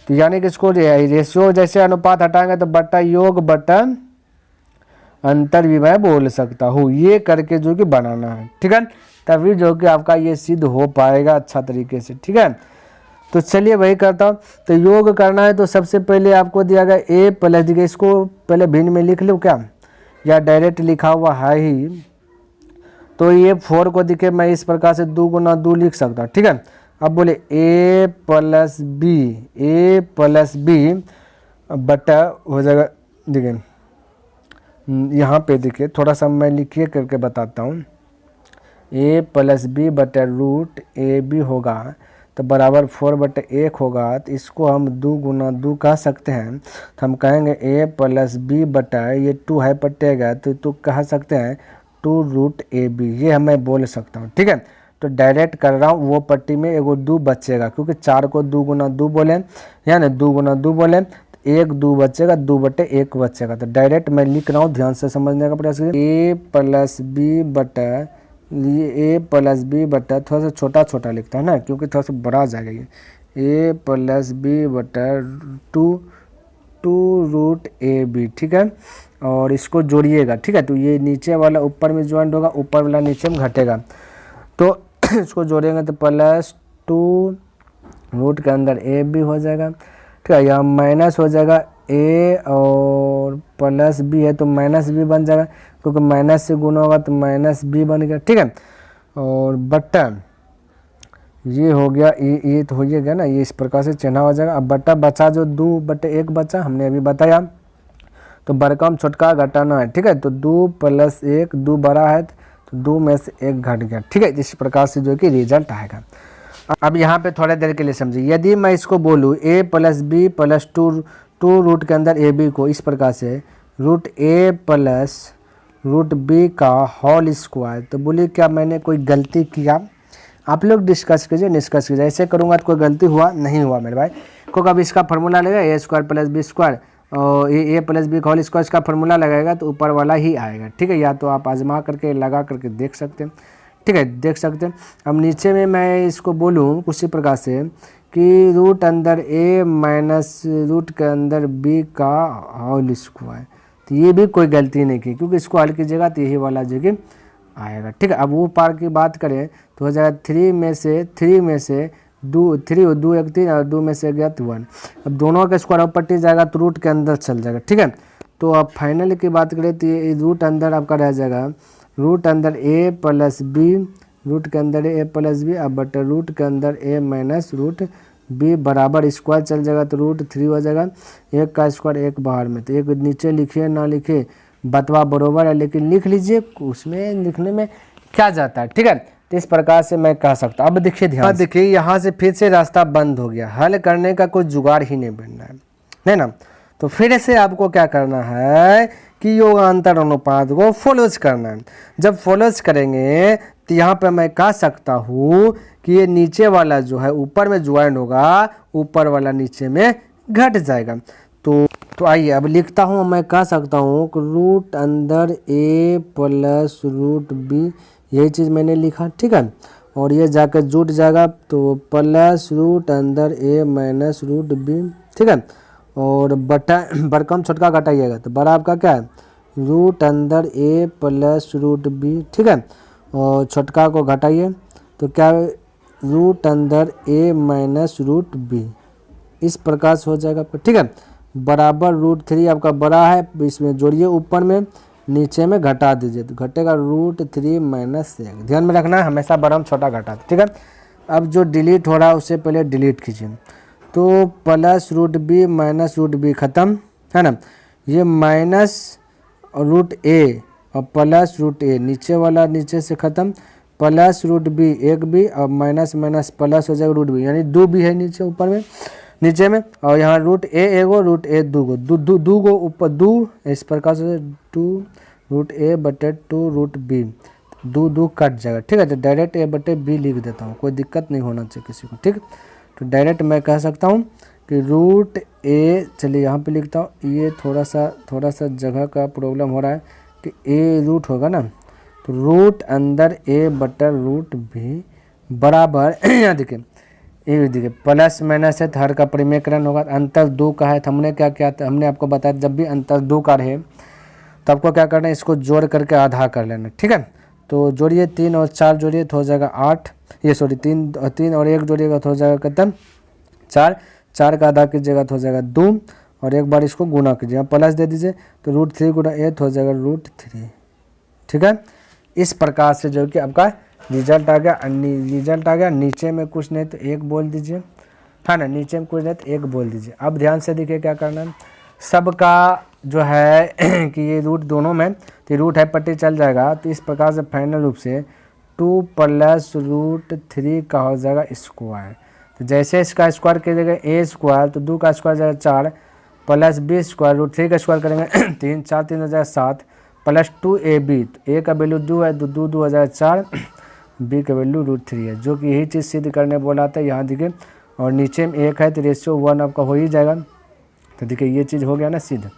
तो यानी कि इसको रेशियो जैसे अनुपात हटाएंगे तो बटा योग बटा अंतर भी मैं बोल सकता हूँ, ये करके जो कि बनाना है, ठीक है। तभी जो कि आपका ये सिद्ध हो पाएगा अच्छा तरीके से, ठीक है। तो चलिए वही करता हूँ। तो योग करना है तो सबसे पहले आपको दिया गया ए प्लस, देखिए इसको पहले भिन्न में लिख लो क्या, या डायरेक्ट लिखा हुआ है ही, तो ये 4 को दिखे मैं इस प्रकार से 2 गुना 2 लिख सकता हूँ, ठीक है। अब बोले ए प्लस बी बटा हो जाएगा, देखिए यहाँ पे देखिए थोड़ा सा मैं लिखिए करके बताता हूँ। ए प्लस बी बटा रूट ए बी होगा तो बराबर 4 बटे 1 होगा। तो इसको हम 2 गुना 2 कह सकते हैं, तो हम कहेंगे ए प्लस बी बटा ये 2 है पटेगा तो कह सकते हैं 2 रूट ए बी, ये मैं बोल सकता हूँ, ठीक है। तो डायरेक्ट कर रहा हूँ, वो पट्टी में एगो 2 बचेगा क्योंकि 4 को 2 गुना 2 बोले, या ना 2 गुना 2 बोले, 1 2 बचेगा, 2 बटे 1 बचेगा। तो डायरेक्ट मैं लिख रहा हूँ, ध्यान से समझने का प्रयास करिए। ए प्लस बी बटा, ये ए प्लस बी बटा थोड़ा सा छोटा छोटा लिखता है ना क्योंकि थोड़ा सा बड़ा आ जाएगा ये, ए प्लस बी बटा 2 रूट ए बी, ठीक है। और इसको जोड़िएगा, ठीक है। तो ये नीचे वाला ऊपर में ज्वाइंट होगा, ऊपर वाला नीचे में घटेगा, तो इसको जोड़ेंगे तो प्लस 2 रूट के अंदर ए बी हो जाएगा, ठीक है। यहाँ माइनस हो जाएगा ए और प्लस बी है तो माइनस बी बन जाएगा क्योंकि माइनस से गुना होगा तो माइनस बी बन गया, ठीक है। और बट्टा ये हो गया, ये तो हो गया ना, ये इस प्रकार से चिन्ह हो जाएगा। अब बट्टा बचा जो 2 बटे 1 बचा, हमने अभी बताया, तो बड़कम छोटका घटाना है, ठीक है। तो 2 प्लस 1, 2 बड़ा है तो 2 में से 1 घट गया, ठीक है। इस प्रकार से जो कि रिजल्ट आएगा। अब यहाँ पे थोड़ी देर के लिए समझिए, यदि मैं इसको बोलूँ ए प्लस बी प्लस 2 रूट के अंदर ए बी को इस प्रकार से रूट ए प्लस रूट बी का होल स्क्वायर, तो बोलिए क्या मैंने कोई गलती किया? आप लोग डिस्कस कीजिए, डिस्कस कीजिए। ऐसे करूँगा तो कोई गलती हुआ नहीं हुआ मेरे भाई को। कब इसका फार्मूला लगेगा ए स्क्वायर प्लस बी स्क्वायर और ए प्लस बी का होल स्क्वायर, इसका फार्मूला लगाएगा तो ऊपर वाला ही आएगा, ठीक है। या तो आप आजमा करके लगा करके देख सकते हैं, ठीक है, देख सकते हैं। अब नीचे में मैं इसको बोलूँ उसी प्रकार से कि रूट अंदर ए माइनस रूट के अंदर बी का होल स्क्वायर, तो ये भी कोई गलती नहीं की क्योंकि इसको हल कीजिएगा तो यही वाला जगह आएगा, ठीक है। अब वो पार की बात करें तो हो जाएगा 3 में से 2 1 3 और 2 में से गया 1। अब दोनों का स्क्वायर पट्टी जाएगा तो रूट के अंदर चल जाएगा, ठीक है। तो अब फाइनल की बात करें तो ये रूट अंदर आपका रह जाएगा रूट अंदर ए प्लस बी, रूट के अंदर ए प्लस बी, अब बटे रूट के अंदर ए माइनस रूट बी बराबर स्क्वायर चल जाएगा तो रूट 3 हो जाएगा। 1 का स्क्वायर 1 बाहर में, तो 1 नीचे लिखिए ना लिखिए बतवा बरोबर है, लेकिन लिख लीजिए, उसमें लिखने में क्या जाता है, ठीक है। तो इस प्रकार से मैं कह सकता हूँ। अब देखिए ध्यान, देखिए यहाँ से फिर से रास्ता बंद हो गया, हल करने का कोई जुगाड़ ही नहीं बन रहा है ना। तो फिर से आपको क्या करना है कि योगांतर अनुपात को फॉलोज करना है। जब फॉलोज करेंगे तो यहाँ पे मैं कह सकता हूँ कि ये नीचे वाला जो है ऊपर में ज्वाइन होगा, ऊपर वाला नीचे में घट जाएगा। तो आइए अब लिखता हूँ, मैं कह सकता हूँ कि रूट अंदर ए प्लस रूट बी, यही चीज़ मैंने लिखा, ठीक है। और ये जाकर जुट जाएगा तो प्लस रूट अंदर ए माइनस रूट बी, ठीक है। और बटा बड़कम छोटका घटाइएगा तो बड़ा आपका क्या है रूट अंदर ए प्लस रूट बी, ठीक है। और छोटका को घटाइए तो क्या रूट अंदर ए माइनस रूट बी, इस प्रकार से हो जाएगा आपका, ठीक है। बराबर रूट 3 आपका बड़ा है, इसमें जोड़िए ऊपर में, नीचे में घटा दीजिए तो घटेगा रूट 3 माइनस 1। ध्यान में रखना है हमेशा बड़ा छोटा घटा, ठीक है। अब जो डिलीट हो रहा है उससे पहले डिलीट कीजिए, तो plus root b minus root b खत्म है ना। ये माइनस रूट ए और प्लस रूट ए, नीचे वाला नीचे से ख़त्म, प्लस रूट बी 1 बी और माइनस माइनस प्लस हो जाएगा रूट बी, यानी 2 बी है नीचे ऊपर में नीचे में। और यहाँ रूट ए एगो रूट ए 2 गो, 2 ऊपर 2, इस प्रकार से 2 √a/2 दो दो कट जाएगा, ठीक है। तो डायरेक्ट a/b लिख देता हूँ, कोई दिक्कत नहीं होना चाहिए किसी को, ठीक। तो डायरेक्ट मैं कह सकता हूँ कि √a, चलिए यहाँ पे लिखता हूँ, ये थोड़ा सा जगह का प्रॉब्लम हो रहा है कि a रूट होगा ना, तो रूट अंदर a/√b बराबर यहाँ देखिए, ये देखिए प्लस माइनस है तो हर का परिमेकरण होगा, अंतर 2 का है तो हमने क्या किया था, हमने आपको बताया जब भी अंतर 2 का रहे तो आपको क्या करना है, इसको जोड़ करके आधा कर लेना, ठीक है। तो जोड़िए 3 और 4 जोड़िए तो हो जाएगा 8, ये सॉरी 3 और 1 जोड़िएगा तो हो जाएगा कितना 4, 4 का आधा कीजिएगा तो हो जाएगा 2 और एक बार इसको गुना कीजिएगा, प्लस दे दीजिए तो √3 गुना a तो हो जाएगा √3, ठीक है। इस प्रकार से जो कि आपका रिजल्ट आ गया। नीचे में कुछ नहीं तो 1 बोल दीजिए, है ना, नीचे में कुछ नहीं तो 1 बोल दीजिए। अब ध्यान से देखिए क्या करना है, सबका जो है कि ये रूट दोनों में तो रूट है पट्टी चल जाएगा, तो इस प्रकार से फाइनल रूप से 2 + √3 का हो जाएगा स्क्वायर। तो जैसे इसका स्क्वायर कीजिएगा a स्क्वायर तो 2 का स्क्वायर जाएगा 4 प्लस b स्क्वायर √3 का स्क्वायर करेंगे 3, 4 3 हो जाएगा 7 प्लस 2ab, तो a का वैल्यू 2 है, 2 हो जाएगा 4, b का वैल्यू √3 है, जो कि यही चीज़ सिद्ध करने बोला था। यहाँ देखिए और नीचे में 1 है तो रेशियो 1 आपका हो ही जाएगा, तो देखिए ये चीज़ हो गया ना सिद्ध, ठीक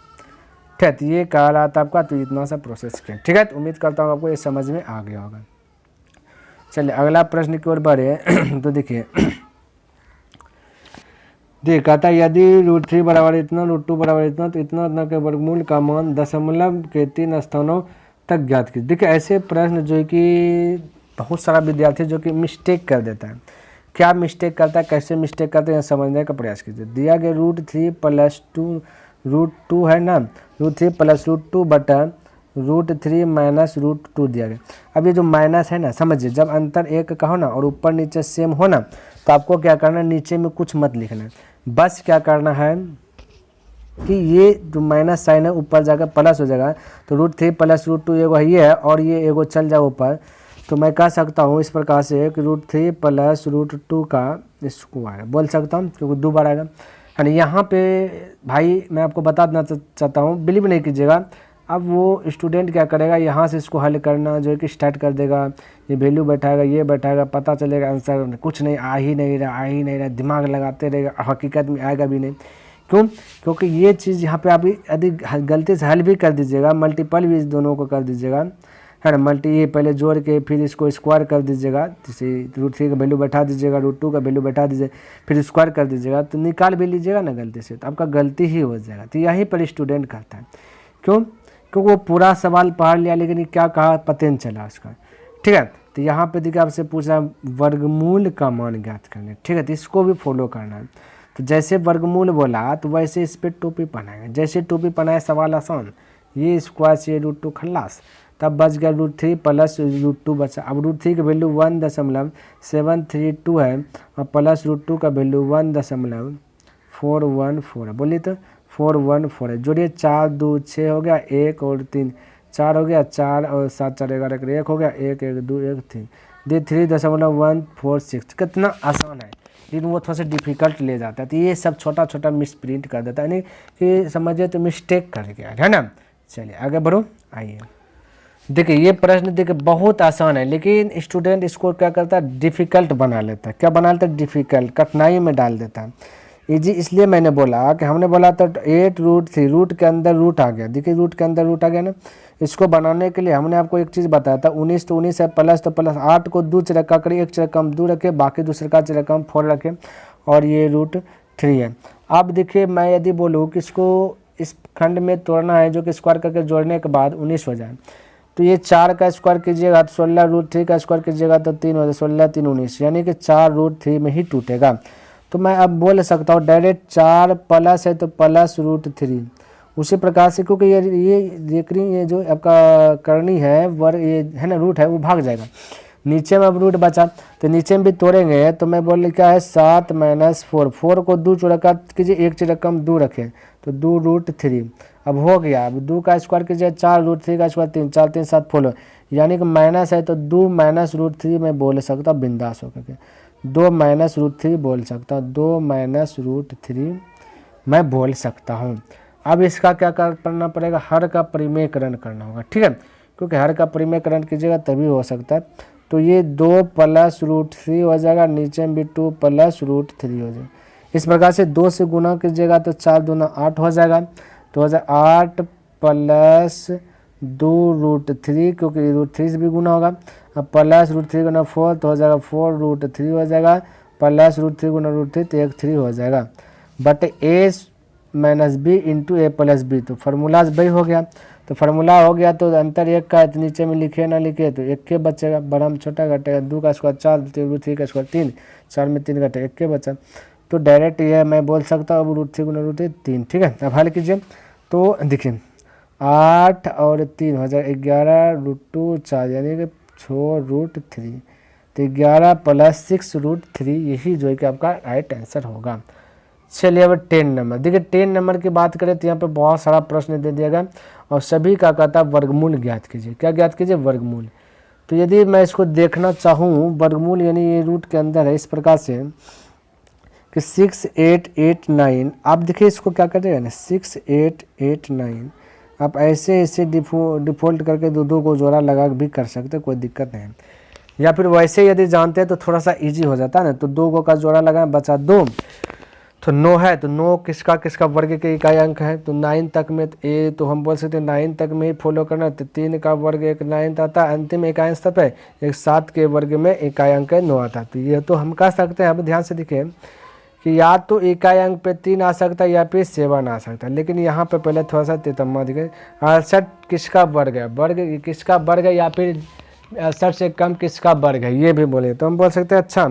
है। तो ये कहा रहा था आपका, तो इतना सा प्रोसेस किया, ठीक है। तो उम्मीद करता हूँ आपको ये समझ में आ गया होगा। चलिए अगला प्रश्न की ओर बढ़े तो देखिए कहता है यदि √3 बराबर इतना, √2 बराबर इतना, तो इतना के वर्गमूल का मान दशमलव के 3 स्थानों तक ज्ञात कीजिए। देखिए ऐसे प्रश्न जो है कि बहुत सारा विद्यार्थी जो कि मिस्टेक कर देता है, क्या मिस्टेक करता है, कैसे मिस्टेक करते हैं समझने का प्रयास कीजिए। दिया गया √3 + 2 है ना, √3 + √2 बटा √3 - √2 दिया गया। अब ये जो माइनस है ना, समझिए जब अंतर 1 का हो ना और ऊपर नीचे सेम हो ना, तो आपको क्या करना है, नीचे में कुछ मत लिखना है, बस क्या करना है कि ये जो माइनस साइन है ऊपर जाकर प्लस हो जाएगा, तो √3 + √2 एगो ये है और ये एगो चल जाए ऊपर, तो मैं कह सकता हूँ इस प्रकार से कि √3 + √2 का स्क्वायर बोल सकता हूँ, क्योंकि 2 बार आएगा। यानी यहाँ पे भाई मैं आपको बता देना चाहता हूँ, बिलीव नहीं कीजिएगा। अब वो स्टूडेंट क्या करेगा, यहाँ से इसको हल करना जो है कि स्टार्ट कर देगा, ये वैल्यू बैठाएगा, ये बैठाएगा, पता चलेगा आंसर कुछ नहीं, आ ही नहीं रहा, दिमाग लगाते रहेगा, हकीकत में आएगा भी नहीं। क्यों? क्योंकि ये चीज़ यहाँ पे आप यदि गलती से हल भी कर दीजिएगा, मल्टीपल भी इस दोनों को कर दीजिएगा, है ना, ये पहले जोड़ के फिर इसको स्क्वायर कर दीजिएगा, जैसे √3 का वैल्यू बैठा दीजिएगा, √2 का वैल्यू बैठा दीजिए, फिर स्क्वायर कर दीजिएगा, तो निकाल भी लीजिएगा ना गलती से, तो आपका गलती ही हो जाएगा। तो यहीं पर स्टूडेंट करता है, क्यों? क्योंकि वो पूरा सवाल पढ़ लिया लेकिन क्या कहा पता नहीं चला उसका, ठीक है। तो यहाँ पे देखिए आपसे पूछ रहा है वर्गमूल का मान ज्ञात करने, ठीक है, तो इसको भी फॉलो करना है। तो जैसे वर्गमूल बोला तो वैसे इस पर टोपी पहनाएंगे, जैसे टोपी पहनाए सवाल आसान, ये स्क्वायर से √2 खल्लास, तब बच गया √3 + √2 बचा। अब √3 का वैल्यू 1.732 है और प्लस √2 का वैल्यू 1.414 है, बोलिए तो 414 है। जोड़िए 4 2 6 हो गया, 1 और 3 4 हो गया, 4 और 7 4 11 1 हो गया, 1 1 2 1 3 दे 3.146। कितना आसान है, लेकिन वो थोड़ा सा डिफिकल्ट ले जाता है, तो ये सब छोटा छोटा मिस प्रिंट कर देता है, यानी कि समझिए तो मिस्टेक कर गया है ना। चलिए आगे बढ़ो, आइए देखिए ये प्रश्न देखिए बहुत आसान है, लेकिन स्टूडेंट इसको क्या करता है, डिफ़िकल्ट बना लेता है। क्या बना लेता है? डिफ़िकल्ट, कठिनाई में डाल देता है। इजी इसलिए मैंने बोला कि हमने बोला था 8√3, रूट के अंदर रूट आ गया, देखिए रूट के अंदर रूट आ गया ना। इसको बनाने के लिए हमने आपको एक चीज़ बताया था, 19 तो 19 है, प्लस तो प्लस, 8 को 2 रखा करिए, 1 रकम 2 रखे, बाकी दूसरे का रकम 4 रखे, और ये √3 है। अब देखिए मैं यदि बोलूँ कि इसको इस खंड में तोड़ना है, जो कि स्क्वायर करके जोड़ने के बाद 19 हो जाए, तो ये 4 का स्क्वायर कीजिएगा तो 16, √3 का स्क्वायर कीजिएगा तो 3 हो जाए, 16 3 19, यानी कि 4 √3 में ही टूटेगा। तो मैं अब बोल सकता हूँ डायरेक्ट 4 प्लस है तो प्लस √3, उसी प्रकार से, क्योंकि ये जो आपका करनी है वर्ग, ये है ना रूट है, वो भाग जाएगा। नीचे में अब रूट बचा तो नीचे में भी तोड़ेंगे, तो मैं बोल क्या है 7 - 4, 4 को 2 चौका कीजिए, 1 रकम 2 रखें तो 2 √3। अब हो गया, अब 2 का स्क्वायर कीजिए, 4 √3 का स्क्वायर 3, 4 3 7 फॉलो, यानी कि माइनस है तो 2 - √3 मैं बोल सकता हूँ बिंदास होकर के, 2 - √3 बोल सकता हूँ, 2 - √3 मैं बोल सकता हूँ। अब इसका क्या करना पड़ेगा, हर का परिमेयकरण करना होगा, ठीक है, क्योंकि हर का परिमेयकरण कीजिएगा तभी हो सकता है। तो ये 2 + √3 हो जाएगा, नीचे में भी 2 + √3 हो जाएगा। इस प्रकार से 2 से गुना कीजिएगा तो 4 दूना 8 हो जाएगा, तो हो जाएगा 8 + 2 √3, क्योंकि √3 से भी गुना होगा। अब प्लस √3 गुना 4 तो हो जाएगा 4 √3 हो जाएगा, प्लस √3 गुना √3 तो 1 3 हो जाएगा, but a - b into a + b, तो फार्मूलाज वही हो गया। तो फार्मूला हो गया तो अंतर 1 का है, तो नीचे में लिखे ना लिखे तो 1 के बचेगा, बड़ा में छोटा घटेगा, 2 का स्क्वायर 4, 3 का स्क्वायर 3, 4 में 3 घटेगा 1 के बचा। तो डायरेक्ट ये मैं बोल सकता हूँ अब √3 गुना √3 3, ठीक है। अब हल कीजिए तो देखिए 8 और 3 हो जाएगा 11 √2 4, यानी कि 6 √3, तो 11 + 6 √3, यही जो है कि आपका राइट आंसर होगा। चलिए अब 10 नंबर, देखिए 10 नंबर की बात करें तो यहाँ पे बहुत सारा प्रश्न दे दिया गया और सभी का कहता है वर्गमूल ज्ञात कीजिए। क्या ज्ञात कीजिए, वर्गमूल। तो यदि मैं इसको देखना चाहूँ वर्गमूल, यानी ये रूट के अंदर है, इस प्रकार से कि 6 8 8 9, आप देखिए इसको क्या करेगा ना 6 8 8 9, आप ऐसे ऐसे डिफॉल्ट करके दो को जोड़ा लगा भी कर सकते, कोई दिक्कत नहीं। या फिर वैसे यदि जानते हैं तो थोड़ा सा इजी हो जाता है ना, तो 2 का जोड़ा लगाएं, बचा 2, तो 9 है, तो 9 किसका किसका वर्ग के इकाई अंक है, तो 9 तक में तो हम बोल सकते हैं 9 तक में ही फॉलो करना, तो 3 का वर्ग एक 9 आता है, अंतिम इकाई अंक तक है, एक 7 के वर्ग में इकाई अंक 9 आता है। तो ये तो हम कह सकते हैं, अब ध्यान से देखिए कि या तो इकाई अंक पे 3 आ सकता है या फिर 7 आ सकता है, लेकिन यहाँ पे पहले थोड़ा सा तितम्मा दिखे, 68 किसका वर्ग है, वर्ग किसका वर्ग है, या फिर 68 से कम किसका वर्ग है, ये भी बोले तो हम बोल सकते हैं। अच्छा,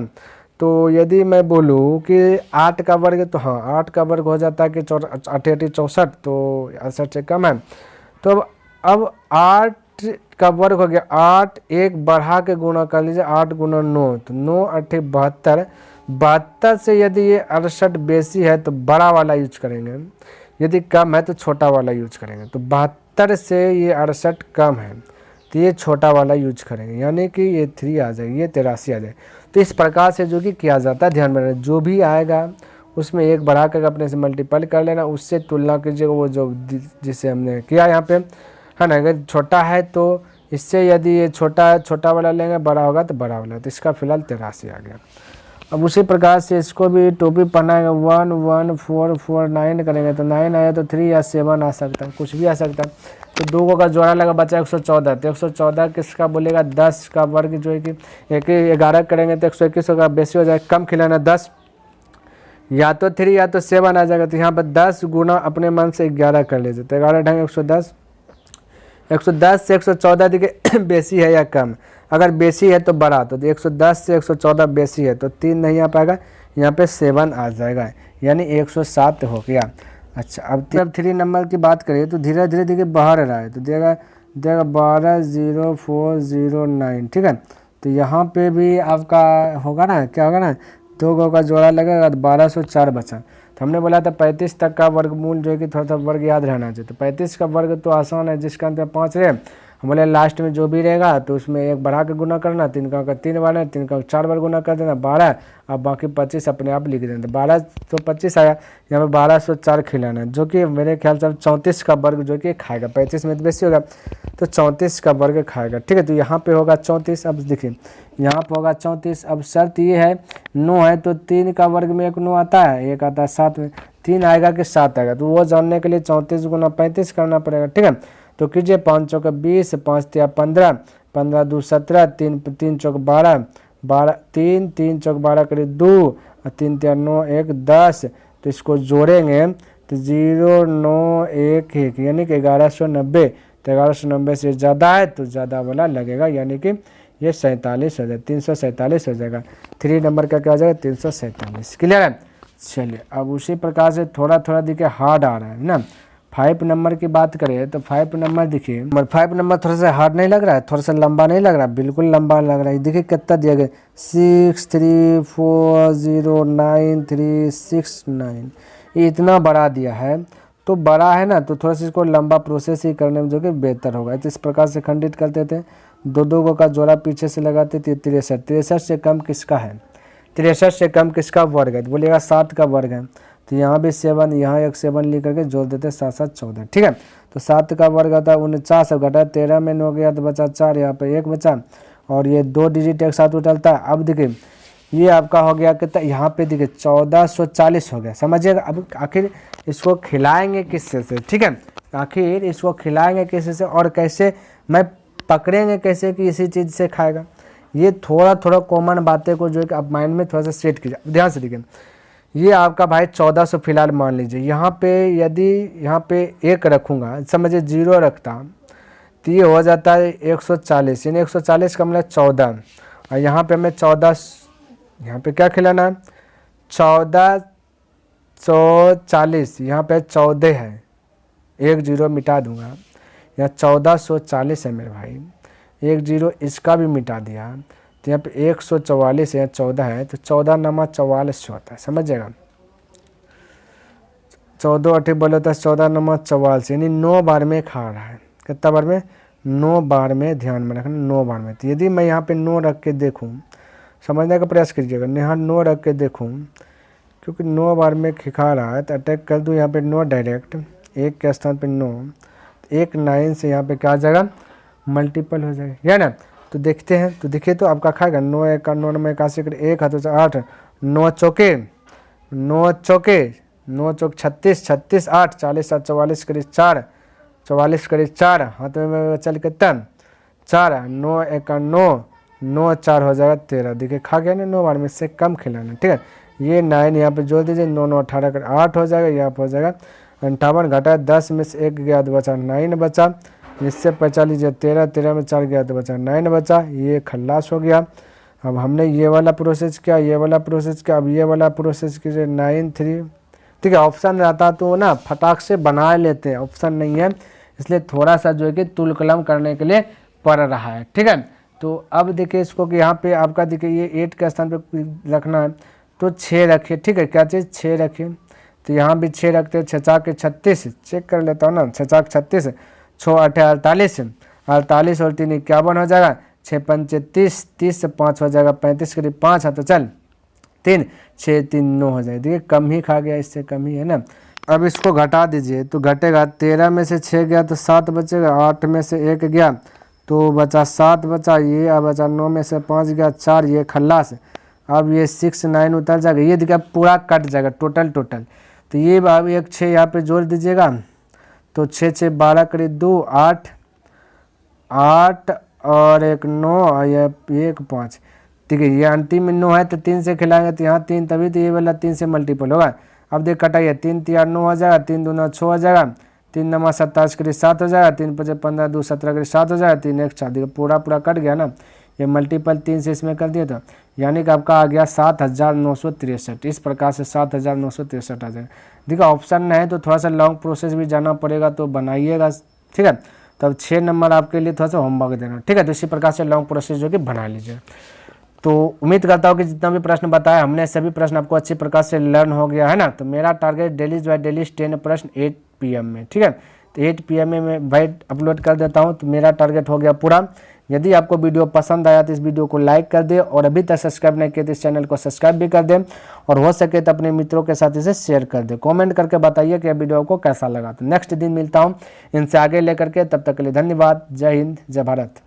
तो यदि मैं बोलूँ कि 8 का वर्ग, तो हाँ 8 का वर्ग हो जाता है कि 8 8 64, तो 68 से कम है। तो अब 8 का वर्ग हो गया, 8 1 बढ़ा के गुणा कर लीजिए, 8 गुना 9, तो 9 8 72, 72 से यदि ये 68 बेसी है तो बड़ा वाला यूज करेंगे, यदि कम है तो छोटा वाला यूज करेंगे। तो 72 से ये 68 कम है तो ये छोटा वाला यूज करेंगे, यानी कि ये 3 आ जाएगी, ये 83 आ जाएगी। तो इस प्रकार से जो कि किया जाता है, ध्यान में रखना, जो भी आएगा उसमें 1 बढ़ा कर अपने से मल्टीपल कर लेना, उससे तुलना कीजिएगा वो जो जिसे हमने किया यहाँ पे, है ना। अगर छोटा है तो इससे यदि ये छोटा वाला लेंगे, बड़ा होगा तो बड़ा वाला, तो इसका फिलहाल 83 आ गया। अब उसी प्रकार से इसको भी टोपी पहनाएंगे, 1 1 4 4 9 करेंगे, तो 9 आया तो 3 या 7 आ सकता है, कुछ भी आ सकता है। तो 2 का जोड़ा लगा, बचा 114, तो 114 किसका बोलेगा, 10 का वर्ग जो है कि 11 करेंगे तो 121 होगा, बेसी हो जाएगा, कम खिलाना 10, या तो 3 या तो 7 आ जाएगा। तो यहाँ पर 10 गुना अपने मन से 11 कर लीजिए, तो 11 ढंग 110, 110 से 114 देखिए बेसी है या कम, अगर बेसी है तो बड़ा, तो 110 से 114 बेसी है तो 3 नहीं आ पाएगा, यहाँ पे 7 आ जाएगा, यानी 107 हो गया। अच्छा, अब 3 नंबर की बात करें तो धीरे धीरे देखिए बाहर रहा है, तो देगा 120409, ठीक है। तो यहाँ पे भी आपका होगा ना, क्या होगा ना, 2 का जोड़ा लगेगा तो 1204 बचा। तो हमने बोला था 35 तक का वर्गमूल जो है कि थोड़ा सा वर्ग याद रहना चाहिए। तो 35 का वर्ग तो आसान है, जिसका अंत 5 रहे, हम बोले लास्ट में जो भी रहेगा तो उसमें 1 बढ़ा के गुना करना, 3 का 3 बार है, 3 का 4 बार गुना कर देना, 12, अब बाकी 25 अपने आप लिख देना। 12 तो 25 आया, यहाँ पे 1204 खिलाना, जो कि मेरे ख्याल से 34 का वर्ग जो कि खाएगा, 35 में तो बेसी होगा तो 34 का वर्ग खाएगा, ठीक है। तो यहाँ पे होगा 34, अब देखिए यहाँ पे होगा 34। अब शर्त ये है 9 है तो 3 का वर्ग में 1 9 आता है, 1 आता है 7 में, 3 आएगा कि 7 आएगा, तो वो जानने के लिए 34 गुना 35 करना पड़ेगा, ठीक है। तो कीजिए 5 चौका 20, 5 तिया 15, 15 2 17, 3 चौक 12, 3 3 चौक 12 करीब 2, और 3 तिया 9 1 10, तो इसको जोड़ेंगे तो 0 9 1 1, यानी कि 1190। तो 1190 से ज़्यादा है तो ज़्यादा वाला लगेगा, यानी कि ये 47 हो जाएगा, 347 हो जाएगा। 3 नंबर का क्या हो जाएगा, 347। क्लियर है। चलिए अब उसी प्रकार से थोड़ा थोड़ा देखिए हार्ड आ रहा है ना। 5 नंबर की बात करें तो 5 नंबर देखिए, 5 नंबर थोड़ा सा हार्ड नहीं लग रहा है, थोड़ा सा लंबा नहीं लग रहा, बिल्कुल लंबा लग रहा है। देखिए कितना दिया गया, 6 3 4 0 9 3 6 9, ये इतना बड़ा दिया है। तो बड़ा है ना, तो थोड़ा सा इसको लंबा प्रोसेस ही करने में जो कि बेहतर होगा। तो इस प्रकार से खंडित करते थे, 2 का जोड़ा पीछे से लगाते थे, 63 से कम किसका है, 63 से कम किसका वर्ग है, तो बोलिएगा 7 का वर्ग है। तो यहाँ भी 7, यहाँ एक 7 लिख करके जोड़ देते हैं, 7 7 14, ठीक है। तो 7 का वर्ग होता है 49, अब घटा 13 में 9 गया तो बचा 4, यहाँ पे 1 बचा, और ये 2 डिजिट एक साथ उठलता है। अब देखिए ये आपका हो गया कितना, यहाँ पे देखिए 1440 हो गया, समझिएगा। अब आखिर इसको खिलाएंगे किससे से, ठीक है, आखिर इसको खिलाएंगे किससे से और कैसे मैं पकड़ेंगे कैसे कि इसी चीज़ से खाएगा। ये थोड़ा थोड़ा कॉमन बातें को जो है कि आप माइंड में थोड़ा सा सेट कीजिए। ध्यान से देखिए, ये आपका भाई 1400 फिलहाल मान लीजिए, यहाँ पे यदि यहाँ पे 1 रखूँगा, समझिए 0 रखता तो ये हो जाता है 140, यानी 140 का मतलब 14, और यहाँ पे हमें 14, यहाँ पे क्या खिलाना है 1440, यहाँ पे 14 है, 1 0 मिटा दूंगा, यहाँ 1440 है मेरे भाई, 1 0 इसका भी मिटा दिया, तो यहाँ पे 144 है, यहाँ 14 है, तो 14 नमा 44 होता है, समझिएगा। 14 8 बोले तो 14 नमा 44, यानी 9 बार में खा रहा है। कितना बार में? 9 बार में, ध्यान में रखना 9 बार में। तो यदि मैं यहाँ पे 9 रख के देखूँ, समझने का प्रयास कीजिएगा, यहाँ 9 रख के देखूँ, क्योंकि 9 बार में खा रहा है तो अटैक कर दूँ यहाँ पे 9 डायरेक्ट, 1 के स्थान पे 9, 1 9 से यहाँ पे क्या आ जाएगा मल्टीपल हो जाएगा, या ना। तो देखते हैं, तो देखिए तो आपका खाएगा 9 1 का 9 में 81 1 हाथों से 8, 9 चौके 9 चौके 9 चौक 36 36 8 40 7 44 करीब 4, 44 करीब 4 हाथ में चल कितना 4, 9 1 का 9 9 4 हो जाएगा 13। देखिए खा गया ना 9 बार में, से कम खिलाना, ठीक है। ये 9 यहाँ पे जोड़ दीजिए, 9 9 18 कर 8 हो जाएगा, यहाँ पर हो जाएगा 58, घटा 10 में से 1 गया तो बचा 9 बचा, इससे बचा लीजिए 13, 13 में 4 गया तो बचा 9 बचा, ये खल्लास हो गया। अब हमने ये वाला प्रोसेस किया, ये वाला प्रोसेस किया, अब ये वाला प्रोसेस कीजिए 9 3, ठीक है। ऑप्शन रहता तो ना फटाक से बना लेते हैं, ऑप्शन नहीं है, इसलिए थोड़ा सा जो है कि तुल कलम करने के लिए पड़ रहा है, ठीक है। तो अब देखिए इसको कि यहाँ पे आपका देखिए ये 8 के स्थान पे रखना है तो 6 रखिए, ठीक है, क्या चीज़ 6 रखिए, तो यहाँ भी 6 रखते हैं, 6 4 36, चेक कर लेता हूँ ना, 6 4 36, 6 8 48, 48 और 3 51 हो जाएगा, 6 5 30, 30 से 5 हो जाएगा 35 करीब 5 है, तो चल 3 6 3 9 हो जाएगा। देखिए कम ही खा गया, इससे कम ही है ना। अब इसको घटा दीजिए तो घटेगा, 13 में से 6 गया तो 7 बचेगा, 8 में से 1 गया तो बचा 7 बचा, ये अब बचा 9 में से 5 गया 4, ये खल्लास। अब ये 6 9 उतर जाएगा, ये देखिए पूरा कट जाएगा टोटल। तो ये अब 1 6 यहाँ पे जोड़ दीजिएगा, तो 6 6 12 करीब 2 8 8 और 1 9 और ये 1 5, ठीक है। ये अंतिम में 9 है तो 3 से खिलाएंगे तो यहाँ 3, तभी तो ये वाला 3 से मल्टीपल होगा। अब देख कटाइए, 3 3 9 हो जाएगा, 3 2 6 हो जाएगा, 3 9 27 करीब 7 हो जाएगा, 3 5 15 2 17 करीब 7 हो जाएगा, 3 1 4, देखिए पूरा कट गया ना। ये मल्टीपल 3 से इसमें कर दिया, तो यानी कि आपका आ गया 7963। इस प्रकार से 7963 आ जाएगा। देखिए ऑप्शन नहीं है तो थोड़ा सा लॉन्ग प्रोसेस भी जाना पड़ेगा, तो बनाइएगा, ठीक है। तब 6 नंबर आपके लिए थोड़ा सा होमवर्क देना, ठीक है। तो इसी प्रकार से लॉन्ग प्रोसेस जो कि बना लीजिए। तो उम्मीद करता हूँ कि जितना भी प्रश्न बताया हमने, सभी प्रश्न आपको अच्छी प्रकार से लर्न हो गया है ना। तो मेरा टारगेट डेली बाय डेली 10 प्रश्न 8 PM में, ठीक है। तो 8 PM में मैं भाई अपलोड कर देता हूँ, तो मेरा टारगेट हो गया पूरा। यदि आपको वीडियो पसंद आया तो इस वीडियो को लाइक कर दें, और अभी तक सब्सक्राइब नहीं किया तो इस चैनल को सब्सक्राइब भी कर दें, और हो सके तो अपने मित्रों के साथ इसे शेयर कर दें। कमेंट करके बताइए कि यह वीडियो आपको कैसा लगा। तो नेक्स्ट दिन मिलता हूँ इनसे आगे लेकर के, तब तक के लिए धन्यवाद। जय हिंद, जय भारत।